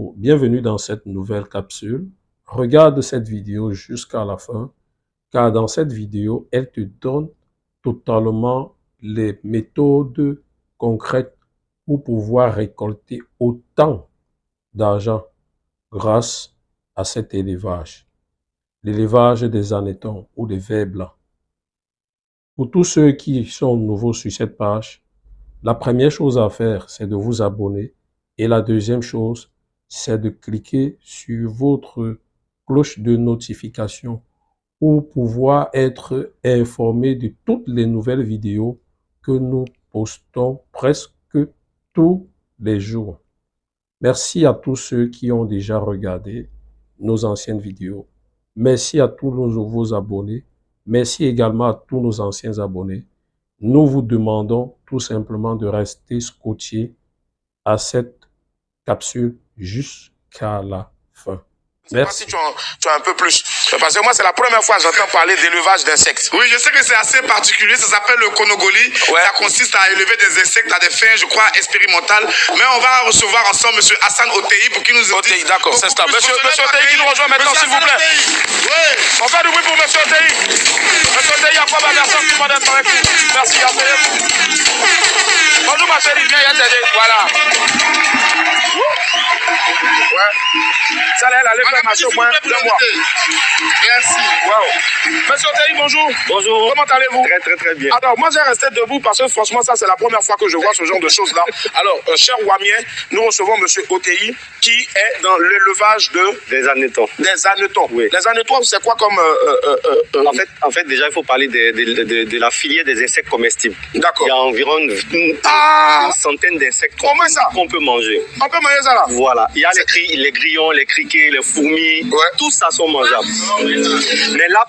Bonjour, bienvenue dans cette nouvelle capsule. Regarde cette vidéo jusqu'à la fin, car dans cette vidéo, elle te donne totalement les méthodes concrètes pour pouvoir récolter autant d'argent grâce à cet élevage. L'élevage des hannetons ou des vers blancs. Pour tous ceux qui sont nouveaux sur cette page, la première chose à faire, c'est de vous abonner. Et la deuxième chose, c'est de cliquer sur votre cloche de notification pour pouvoir être informé de toutes les nouvelles vidéos que nous postons presque tous les jours. Merci à tous ceux qui ont déjà regardé nos anciennes vidéos. Merci à tous nos nouveaux abonnés. Merci également à tous nos anciens abonnés. Nous vous demandons tout simplement de rester scotché à cette capsule jusqu'à la fin. Merci. Si tu as un peu plus. Parce que moi, c'est la première fois que j'entends parler d'élevage d'insectes. Oui, je sais que c'est assez particulier. Ça s'appelle le konogoli. Ouais. Ça consiste à élever des insectes à des fins, je crois, expérimentales. Mais on va recevoir ensemble M. Hassan Otei pour qu'il nous dise. D'accord, c'est ça. Monsieur Otei qui nous rejoint maintenant, s'il vous plaît. Oui. On fait du bruit pour M. Otei. M. Otei, il y a quoi, ma personne qui m'a d'être avec vous. Merci, asseyez-vous. Bonjour, ma chérie. Viens, voilà. Ouais. Ça, elle allait faire marcher au moins 2 mois. Merci. Wow. Monsieur Otei, bonjour. Bonjour. Comment allez-vous? Très bien. Alors, moi, j'ai resté debout parce que franchement, ça, c'est la première fois que je vois ce genre de choses-là. Alors, cher Wamien, nous recevons Monsieur Otei qui est dans l'élevage des hannetons. Des hannetons. Oui. Les hannetons, c'est quoi comme... En fait, déjà, il faut parler de la filière des insectes comestibles. D'accord. Il y a environ une centaine d'insectes qu'on peut manger. On peut manger ça là? Voilà. Il y a les grillons, les criquets, les fourmis. Ouais. Tout ça sont mangeables. Mais là,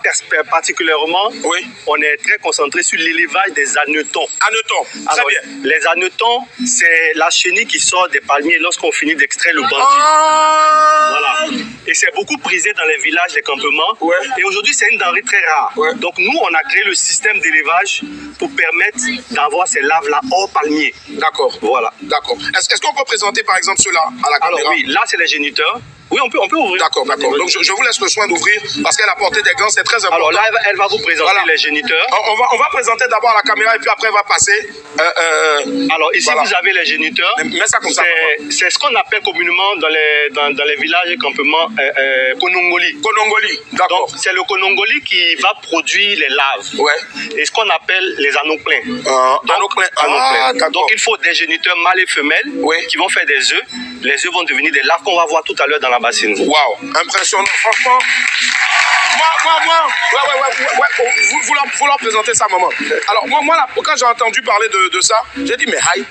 particulièrement, oui, on est très concentré sur l'élevage des hannetons. Hannetons, très bien. Les hannetons, c'est la chenille qui sort des palmiers lorsqu'on finit d'extraire le bandit. Voilà. Et c'est beaucoup prisé dans les villages, les campements. Ouais. Et aujourd'hui, c'est une denrée très rare. Ouais. Donc nous, on a créé le système d'élevage pour permettre d'avoir ces larves-là hors palmier. D'accord. Voilà. D'accord. Est-ce qu'on peut présenter par exemple ceux-là à la caméra? Alors oui, là c'est les géniteurs. Oui, on peut ouvrir. D'accord. Donc je vous laisse le soin d'ouvrir parce qu'elle a porté des gants, c'est très important. Alors là, elle va vous présenter les géniteurs. On va présenter d'abord à la caméra et puis après, elle va passer. Alors ici, vous avez les géniteurs. Mets ça comme ça. C'est ce qu'on appelle communément dans les villages et campements konongoli. Konongoli, d'accord. Donc c'est le konongoli qui va produire les larves. Ouais. Et ce qu'on appelle les anneaux pleins. Anneaux Donc il faut des géniteurs mâles et femelles qui vont faire des œufs. Les œufs vont devenir des larves qu'on va voir tout à l'heure dans la bassine. Waouh, impressionnant, franchement. Vous leur présentez ça, maman. Alors, moi là, quand j'ai entendu parler de ça, j'ai dit, mais aïe.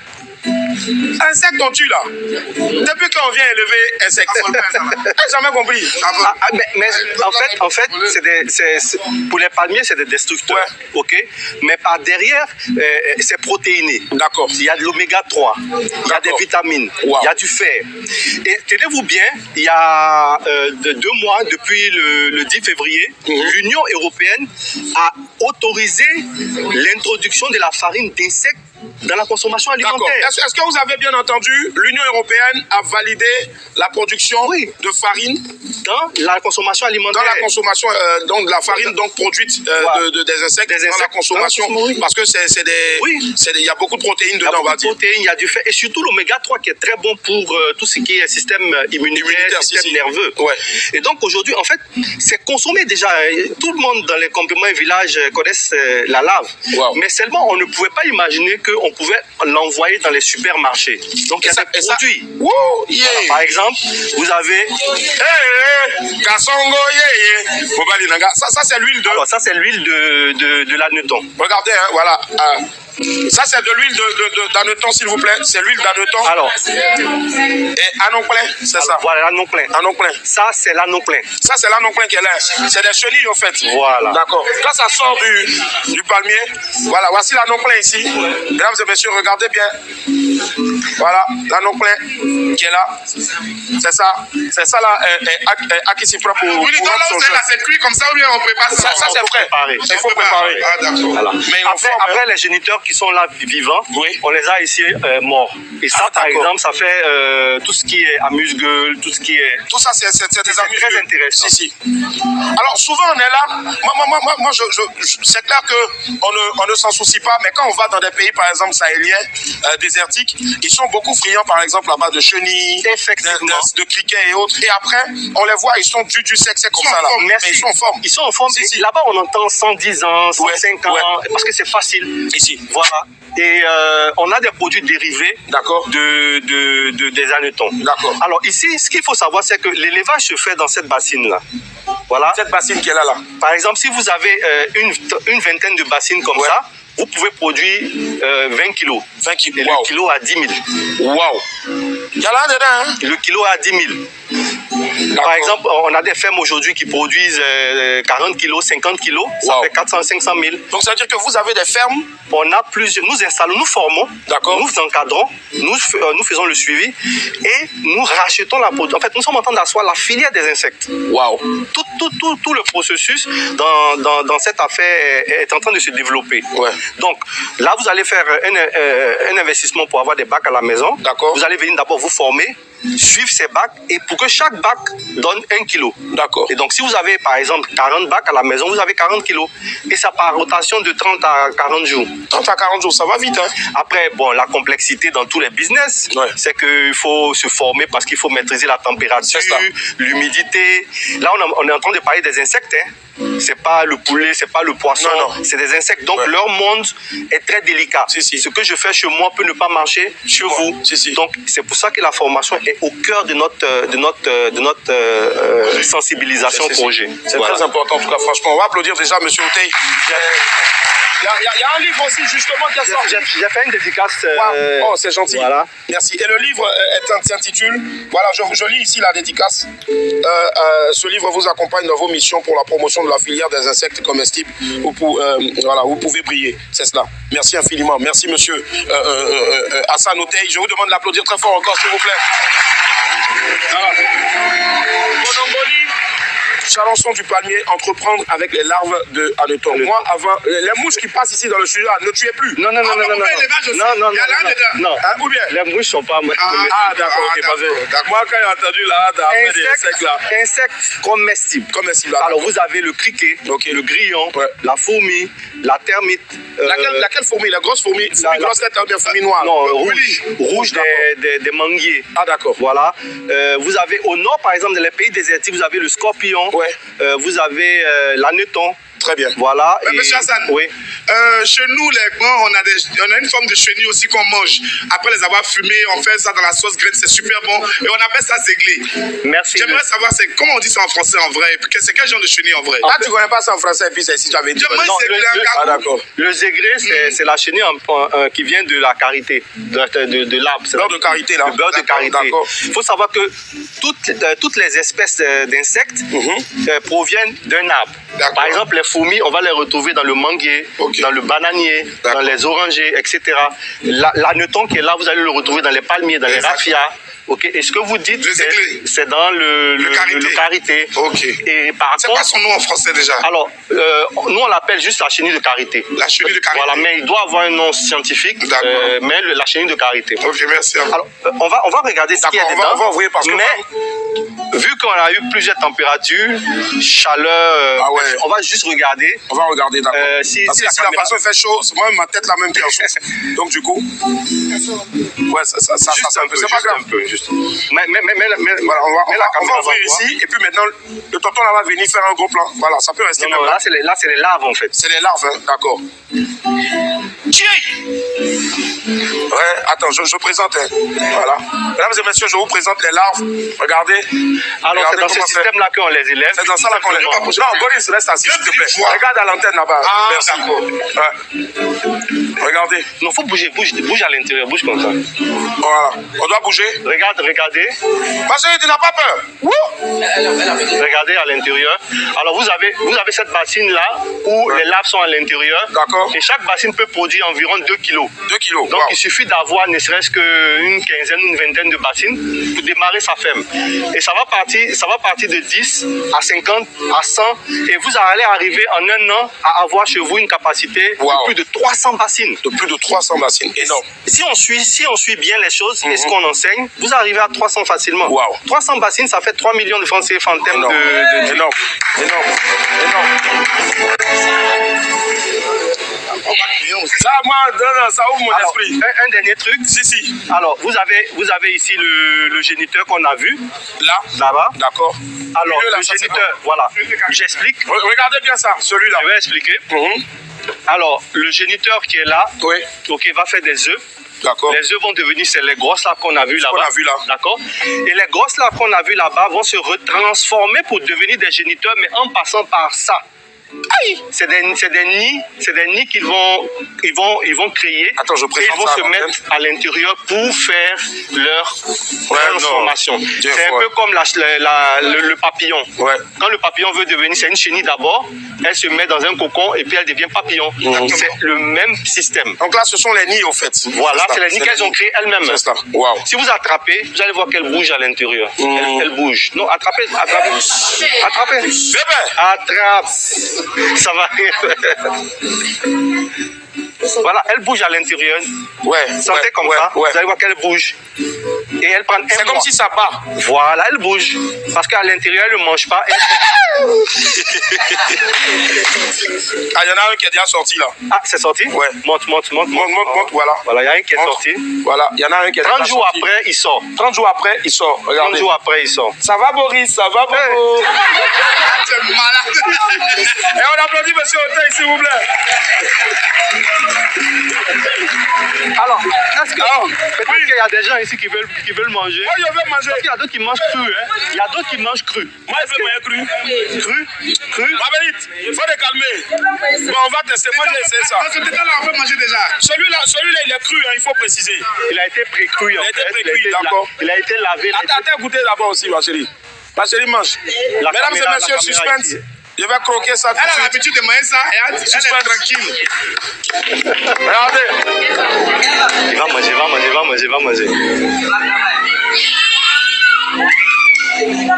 Insectes on tue là. Depuis qu'on vient élever insectes. J'ai jamais compris. Mais en fait, pour les palmiers, c'est des destructeurs. Ouais. Ok. Mais par derrière, c'est protéiné. D'accord. Il y a de l'oméga 3, il y a des vitamines, il y a du fer. Et tenez-vous bien, il y a 2 mois, depuis le 10 février, l'Union européenne a autorisé l'introduction de la farine d'insectes dans la consommation alimentaire. Est-ce que vous avez bien entendu, l'Union européenne a validé la production de farine dans la consommation alimentaire. Dans la consommation, donc de la farine donc produite des insectes dans la consommation, parce que il y a beaucoup de protéines dedans, on va dire. Il y a du fer et surtout l'oméga 3 qui est très bon pour tout ce qui est système immunitaire, système nerveux. Ouais. Et donc aujourd'hui, en fait, c'est consommé déjà. Tout le monde dans les campements et villages connaissent la lave. Wow. Mais seulement, on ne pouvait pas imaginer qu'on pouvait l'envoyer dans les supermarchés. Donc il y a des produits. Voilà, par exemple, vous avez... Ça c'est l'huile de... Alors, ça c'est l'huile de l'hannetons. Regardez, hein, voilà. Ça c'est de l'huile d'hannetons, s'il vous plaît. C'est l'huile d'hannetons. Alors. Et anon plein, c'est ça. Voilà, l'anon plein. Anon plein. Ça c'est l'anon plein. Ça c'est l'anon plein qui est là. C'est des chenilles en fait. Voilà. D'accord. Quand ça sort du palmier, voilà, voici l'anon plein ici. Mesdames et messieurs, regardez bien. Voilà, l'anon plein qui est là. C'est ça là, Akissi propre pour. Oui, donc là, c'est cuit comme ça ou bien on prépare ça? Ça c'est frais. Il faut préparer. Ah, d'accord. Voilà. Mais après les géniteurs qui sont là vivants, on les a ici morts. Et ça, par exemple, ça fait tout ce qui est amuse-gueule, tout ce qui est... Tout ça, c'est des amuse-gueules. Très intéressant. Si. Alors, souvent, on est là. Moi c'est clair qu'on ne s'en soucie pas, mais quand on va dans des pays, par exemple, sahéliens, désertiques, ils sont beaucoup friands, par exemple, là-bas, de chenilles, de criquets et autres. Et après, on les voit, ils sont du sexe comme ça, là. Merci. Mais ils sont en forme. Ils sont en forme. Là-bas, on entend 110 ans, 105 ans, parce que c'est facile. Ici. Voilà. Et on a des produits dérivés des hannetons. D'accord. Alors ici, ce qu'il faut savoir, c'est que l'élevage se fait dans cette bassine-là. Voilà. Cette bassine qui est là. Par exemple, si vous avez une vingtaine de bassines comme ça, vous pouvez produire 20 kilos. 20 kilos. Et le kilo à 10 000. Waouh. Il y a là dedans, hein? Le kilo à 10 000. Par exemple, on a des fermes aujourd'hui qui produisent 40 kilos, 50 kilos. Ça fait 400, 500 000. Donc, ça veut dire que vous avez des fermes? On a plusieurs. Nous installons, nous formons, nous encadrons, nous faisons le suivi et nous rachetons la production. En fait, nous sommes en train d'asseoir la filière des insectes. Waouh. Tout le processus dans cette affaire est en train de se développer. Ouais. Donc, là, vous allez faire un investissement pour avoir des bacs à la maison. D'accord. Vous allez venir d'abord vous former, suivre ces bacs et pour que chaque bac donne 1 kilo. D'accord. Et donc, si vous avez, par exemple, 40 bacs à la maison, vous avez 40 kilos. Et ça par rotation de 30 à 40 jours. 30 à 40 jours, ça va vite, hein? Après, bon, la complexité dans tous les business, c'est qu'il faut se former parce qu'il faut maîtriser la température, l'humidité. Là, on est en train de parler des insectes, hein. C'est pas le poulet, c'est pas le poisson, c'est des insectes. Donc leur monde est très délicat. Ce que je fais chez moi peut ne pas marcher chez vous. Donc c'est pour ça que la formation est au cœur de notre sensibilisation projet. C'est très important en tout cas, franchement. On va applaudir déjà M. Otey. Il y a un livre aussi justement qui est sorti. J'ai fait une dédicace. Oh, c'est gentil. Voilà. Merci. Et le livre s'intitule, voilà, je lis ici la dédicace. Ce livre vous accompagne dans vos missions pour la promotion de la filière des insectes comestibles. Voilà, vous pouvez briller. C'est cela. Merci infiniment. Merci monsieur Hassan Otey. Je vous demande de l'applaudir très fort encore, s'il vous plaît. Voilà. Chalençon du Palmier, entreprendre avec les larves de hannetons. Moi, avant, les mouches qui passent ici dans le studio, ne tuez plus. Non. Il y a là dedans. Non. Ou bien? Les mouches sont pas... D'accord. Moi, quand j'ai entendu là, des insectes là. Insectes comestibles. Alors, vous avez le criquet, le grillon, la fourmi, la termite. Laquelle fourmi? La grosse fourmi? Fourmi grosse tête ou bien fourmi noire? Non, rouge des manguiers. Ah, d'accord. Voilà. Vous avez au nord, par exemple, dans les pays désertiques, vous avez le scorpion. Vous avez l'hannetton. Très bien. Voilà. Mais monsieur Hassan, chez nous, les grands, on a une forme de chenille aussi qu'on mange. Après les avoir fumés, on fait ça dans la sauce graine, c'est super bon. Et on appelle ça zéglé. Merci. J'aimerais savoir comment on dit ça en français en vrai. C'est quel genre de chenille en vrai? Tu connais pas ça en français, et puis c'est si tu avais dit. D'accord. Le zéglé, c'est la chenille qui vient de la karité, de l'arbre. Beurre de karité, là. Le beurre de karité. Il faut savoir que toutes les espèces d'insectes proviennent d'un arbre. Par exemple, les fourmis, on va les retrouver dans le manguier, dans le bananier, dans les orangers, etc. L'hannetton qui est là, vous allez le retrouver dans les palmiers, dans les raffias. Et ce que vous dites, c'est dans le karité. Et c'est quoi son nom en français déjà? Alors, nous on l'appelle juste la chenille de karité. La chenille de karité. Voilà, mais il doit avoir un nom scientifique. Mais la chenille de karité. Ok, merci. Alors, on va regarder ce qu'il y a dedans. On va ouvrir parce que... Vu qu'on a eu plusieurs températures, chaleur, on va juste regarder. On va regarder, d'accord. Si la façon fait chaud, moi ma tête la même qui est en chaud. Donc du coup, ça c'est un peu. C'est pas grave. Mais voilà, on va ouvrir ici et puis maintenant le tonton là va venir faire un gros plan. Voilà, ça peut rester. Non, là c'est les larves en fait. C'est les larves, hein, d'accord. Attends, je présente. Voilà. Mesdames et messieurs, je vous présente les larves. Regardez. Alors c'est dans ce système-là qu'on les élève. C'est dans ça qu'on les élève. Non, Boris, reste assis, s'il te plaît. Regarde à l'antenne là-bas. Merci. Regardez. Non, faut bouger à l'intérieur, bouge comme ça. Voilà. On doit bouger. Regardez. Parce que tu n'as pas peur. Regardez à l'intérieur. Alors vous avez cette bassine-là où les larves sont à l'intérieur. D'accord. Et chaque bassine peut produire environ 2 kilos. 2 kilos. Donc il suffit d'avoir ne serait-ce qu'une quinzaine, une vingtaine de bassines pour démarrer sa ferme. Et ça va partir partir de 10 à 50 à 100 et vous allez arriver en un an à avoir chez vous une capacité de plus de 300 bassines. De plus de 300 bassines, énorme. Si on suit bien les choses et ce qu'on enseigne, vous arrivez à 300 facilement. 300 bassines, ça fait 3 millions de francs CFA en termes de... Énorme. Ça, moi, ça ouvre mon esprit. Un dernier truc. Si. Alors, vous avez ici le géniteur qu'on a vu. Là-bas. D'accord. Alors, le géniteur, voilà. J'explique. Regardez bien ça, celui-là. Je vais expliquer. Alors, le géniteur qui est là, va faire des œufs. D'accord. Les œufs vont devenir, c'est les grosses larves qu'on a vues là-bas. D'accord. Et les grosses larves qu'on a vues là-bas vont se retransformer pour devenir des géniteurs, mais en passant par ça. C'est des nids qu'ils vont créer. Attends, je préfère. Ils vont se mettre à l'intérieur pour faire leur transformation. C'est un peu comme le papillon. Quand le papillon veut devenir, c'est une chenille d'abord, elle se met dans un cocon et puis elle devient papillon. C'est le même système. Donc là, ce sont les nids en fait. Voilà, c'est les nids qu'elles ont créés elles-mêmes. Si vous attrapez, vous allez voir qu'elle bouge à l'intérieur. Elle bouge. Non, attrapez. Attrape. Ça va. Voilà, elle bouge à l'intérieur. Sentez comme ça. Vous allez voir qu'elle bouge. Et elle prend. C'est comme si ça part. Voilà, elle bouge. Parce qu'à l'intérieur, elle ne mange pas. Ah, il y en a un qui est déjà sorti là. Ah, c'est sorti? Monte, voilà. Voilà, il y a un qui est sorti. Voilà, il y en a un qui est 30 jours après, il sort. 30 jours après, il sort. Regardez. 30 jours après, il sort. Ça va, Boris? Ça va, Bobo? C'est malade. Et on applaudit monsieur Auteuil, s'il vous plaît. Alors, peut-être qu'il y a des gens ici qui veulent manger. Moi, je veux manger. Parce qu'il y a d'autres qui mangent cru. Il y a d'autres qui mangent cru. Moi, je veux manger cru. Cru. Marguerite, il faut te calmer. Bon, on va tester. Moi, j'ai essayé ça. Ce détail-là, on peut manger déjà. Celui-là, il est cru, il faut préciser. Il a été pré-cuit. Il a été pré-cuit, d'accord. Il a été lavé. Attends, goûtez d'abord aussi, ma chérie. Ma chérie mange. Mesdames et messieurs, suspense. Je vais croquer ça tout de suite. Elle a l'habitude de manger ça et elle est tranquille. Regardez. Il va manger. Il y a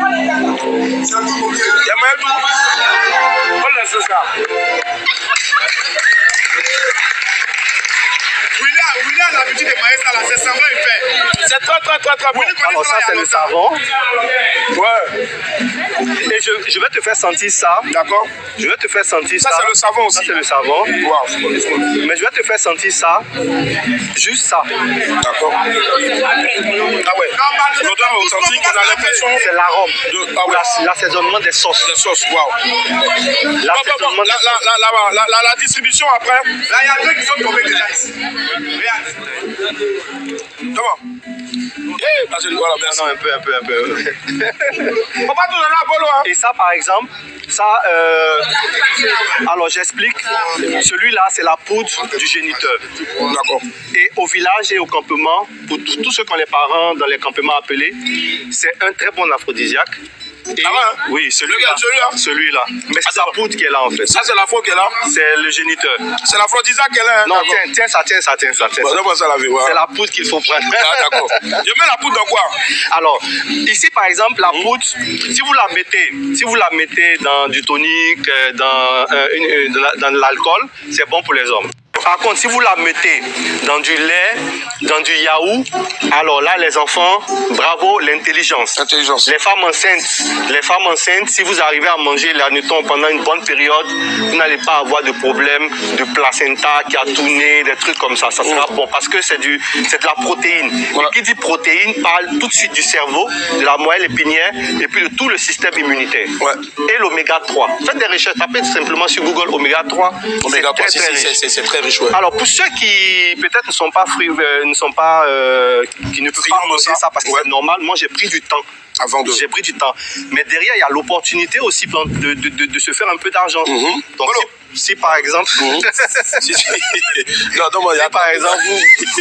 même tout. On laisse ça. William a l'habitude de manger ça là, c'est semblant il fait. C'est très bon. Alors ça c'est le savon. Et je vais te faire sentir ça. D'accord. Je vais te faire sentir ça. Ça c'est le savon aussi. Ça c'est le savon. Mais je vais te faire sentir ça. Juste ça. D'accord. Ah ouais. L'odeur authentique, on a l'impression. C'est l'arôme. L'assaisonnement des sauces. Des sauces, waouh. La distribution après. Là, il y a deux qui sont tombés déjà ici. Comment? Voilà, merci. Non, un peu. Faut pas tout donner à Bolo, hein. Et ça, par exemple, alors j'explique. Celui-là, c'est la poudre du géniteur. D'accord. Et au village et au campement, pour tous ceux qui ont les parents dans les campements appelés, c'est un très bon aphrodisiaque. Et oui, celui-là. Mais c'est sa poudre qui est là en fait. Ça c'est la faute qui est là. C'est le géniteur. C'est l'aphrodisiaque qui est là. Non, tiens ça. Bon, c'est la poudre qu'il faut prendre. Ah d'accord. Je mets la poudre dans quoi? Alors, ici par exemple, la poudre, si vous la mettez dans du tonique, dans l'alcool, c'est bon pour les hommes. Par contre, si vous la mettez dans du lait, dans du yaourt, alors là, les enfants, bravo, l'intelligence. Les femmes enceintes, si vous arrivez à manger l'anneton pendant une bonne période, vous n'allez pas avoir de problème de placenta qui a tourné, des trucs comme ça. Ça sera bon parce que c'est de la protéine. Et qui dit protéine parle tout de suite du cerveau, de la moelle épinière et puis de tout le système immunitaire. Et l'oméga 3. Faites des recherches, tapez simplement sur Google oméga 3. Oméga 3, c'est très riche. Alors pour ceux qui peut-être ne sont pas qui ne peuvent pas manger ça parce que c'est normal, moi j'ai pris du temps. J'ai pris du temps. Mais derrière, il y a l'opportunité aussi de se faire un peu d'argent. Donc si par exemple, Si, si. Non, non, moi, il y a si par exemple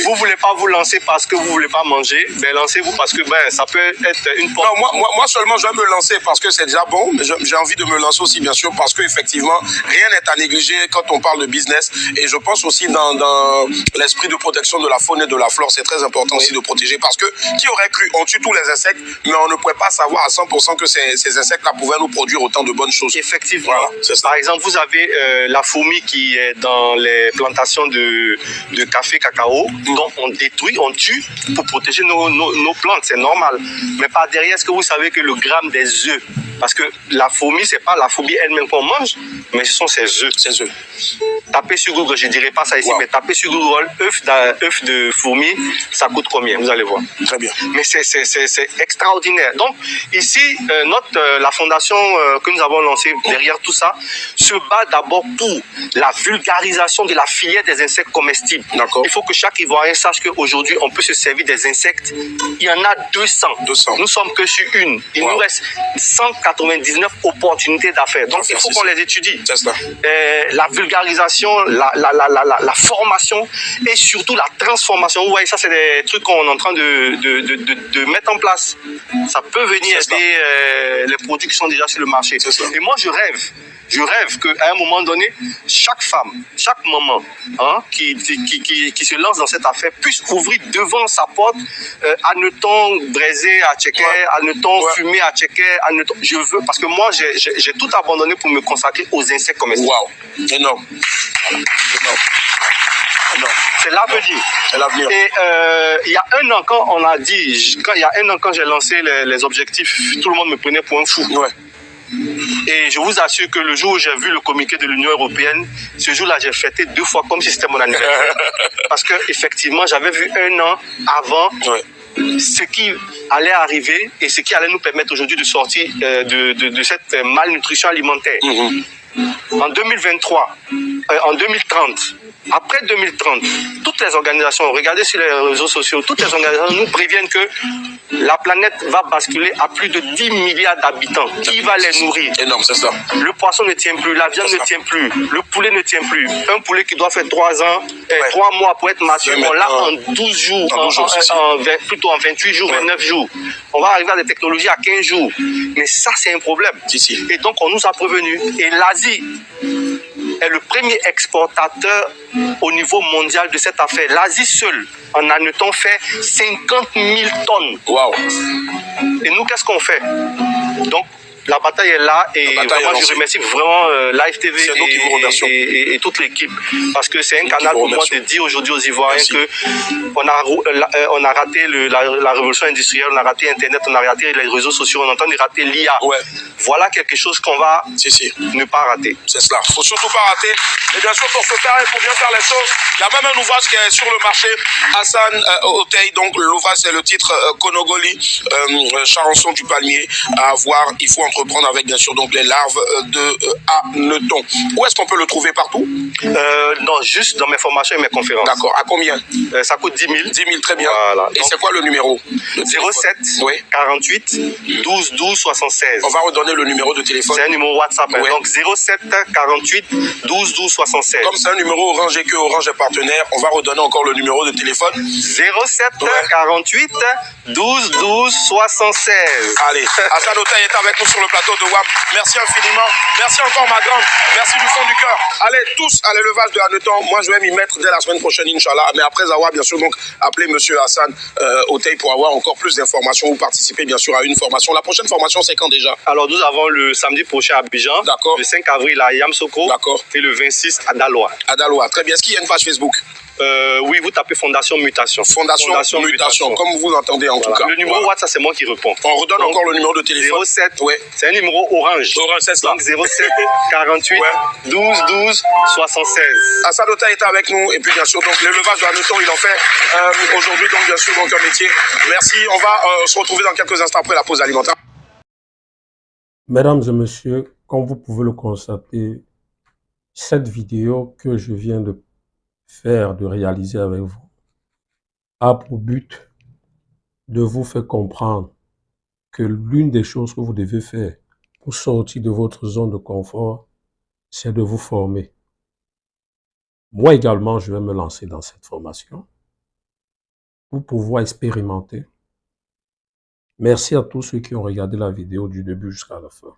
vous voulez pas vous lancer parce que vous voulez pas manger, ben lancez-vous parce que ben ça peut être une porte. Non, moi seulement je vais me lancer parce que c'est déjà bon, mais j'ai envie de me lancer aussi bien sûr parce qu'effectivement rien n'est à négliger quand on parle de business et je pense aussi dans l'esprit de protection de la faune et de la flore, c'est très important aussi de protéger parce que qui aurait cru, on tue tous les insectes mais on ne pouvait pas savoir à 100% que ces insectes-là pouvaient nous produire autant de bonnes choses. Effectivement. Voilà, c'est ça. Par exemple, vous avez la fourmi qui est dans les plantations de café, cacao, donc on détruit, on tue pour protéger nos plantes, c'est normal. Mais par derrière, est-ce que vous savez que le gramme des œufs, parce que la fourmi, c'est pas la fourmi elle-même qu'on mange, mais ce sont ses œufs. Ses œufs. Tapez sur Google, je dirais pas ça ici, mais tapez sur Google, œufs de fourmi, ça coûte combien, vous allez voir. Très bien. Mais c'est extraordinaire. Donc ici, la fondation que nous avons lancée derrière tout ça se bat d'abord pour la vulgarisation de la filière des insectes comestibles. D'accord. Il faut que chaque Ivoirien sache qu'aujourd'hui, on peut se servir des insectes. Il y en a 200. 200. Nous sommes que sur une. Il nous reste 199 opportunités d'affaires. Donc il faut qu'on les étudie. C'est ça. La vulgarisation, la formation et surtout la transformation. Vous voyez, ça, c'est des trucs qu'on est en train de mettre en place. Ça peut venir aider les produits qui sont déjà sur le marché. Et moi, je rêve qu'à un moment donné, chaque femme, chaque maman qui se lance dans cette affaire puisse ouvrir devant sa porte Anneton braisé à Tchéké, Anneton fumé à Tchéké, Anneton. Je veux, parce que moi, j'ai tout abandonné pour me consacrer aux insectes comestibles. Waouh, énorme. Voilà. Énorme. C'est l'avenir. C'est l'avenir. Et il y a un an, quand j'ai lancé les objectifs, tout le monde me prenait pour un fou. Ouais. Et je vous assure que le jour où j'ai vu le communiqué de l'Union européenne, ce jour-là, j'ai fêté 2 fois comme si c'était mon anniversaire. Parce qu'effectivement, j'avais vu un an avant ce qui allait arriver et ce qui allait nous permettre aujourd'hui de sortir de cette malnutrition alimentaire. En 2023, en 2030, après 2030, toutes les organisations, regardez sur les réseaux sociaux, toutes les organisations nous préviennent que la planète va basculer à plus de 10 milliards d'habitants. Qui va les nourrir? Énorme, c'est ça. Le poisson ne tient plus, la viande ne tient plus, le poulet ne tient plus. Un poulet qui doit faire 3 ans, 3 mois pour être mature, on l'a en 12 jours, plutôt en 28 jours, 29 jours. On va arriver à des technologies à 15 jours. Mais ça, c'est un problème. Et donc, on nous a prévenus. Et l'Asie est le premier exportateur au niveau mondial de cette affaire. L'Asie seule, en Anneton, fait 50 000 tonnes. Waouh. Et nous, qu'est-ce qu'on fait? Donc, la bataille est là et vraiment, je remercie vraiment Live TV et toute l'équipe parce que c'est un canal pour moi de dire aujourd'hui aux Ivoiriens que on a raté la révolution industrielle, on a raté Internet, on a raté les réseaux sociaux, on est en train de rater l'IA. Voilà quelque chose qu'on va ne pas rater. C'est cela. Il ne faut surtout pas rater. Et bien sûr, pour ce faire et pour bien faire les choses, il y a même un ouvrage qui est sur le marché, Hassan Otey. Donc l'ouvrage, c'est le titre Konogoli, Charançon du palmier à avoir. Il faut entreprendre avec bien sûr donc les larves de Anneton. Où est-ce qu'on peut le trouver partout? Non, juste dans mes formations et mes conférences. D'accord. À combien? Ça coûte 10 000. 10 000, très bien. Voilà. Et c'est quoi le numéro? 07 48 12 12 76. On va redonner le numéro de téléphone. C'est un numéro WhatsApp. Donc 07 48 12 12 76. Comme c'est un numéro Orange et que Orange est partenaire, on va redonner encore le numéro de téléphone. 07 48 12 12 76. Allez, Hassan Otey est avec nous sur le plateau de WAM. Merci infiniment. Merci encore, ma grande. Merci du fond du cœur. Allez, tous à l'élevage de Anneton. Moi, je vais m'y mettre dès la semaine prochaine, Inch'Allah. Mais après avoir, bien sûr, donc, appelé monsieur Hassan Otey pour avoir encore plus d'informations ou participer, bien sûr, à une formation. La prochaine formation, c'est quand déjà? Alors, nous avons le samedi prochain à Abidjan. D'accord. Le 5 avril à Yamsoko. D'accord. Et le 26 à Daloa. À Daloa. Très bien. Est-ce qu'il y a une page Facebook? Oui, vous tapez Fondation Mutation. Fondation Mutation, comme vous l'entendez en tout cas. Le numéro WhatsApp, c'est moi qui réponds. On redonne encore le numéro de téléphone. 07, c'est un numéro orange. Orange, c'est ça. Donc 07 48 12 12 76. Hassan Otey est avec nous et puis bien sûr donc l'élevage de Anneton, il en fait aujourd'hui donc bien sûr donc un métier. Merci, on va se retrouver dans quelques instants après la pause alimentaire. Mesdames et messieurs, comme vous pouvez le constater, cette vidéo que je viens de réaliser avec vous, a pour but de vous faire comprendre que l'une des choses que vous devez faire pour sortir de votre zone de confort, c'est de vous former. Moi également, je vais me lancer dans cette formation pour pouvoir expérimenter. Merci à tous ceux qui ont regardé la vidéo du début jusqu'à la fin.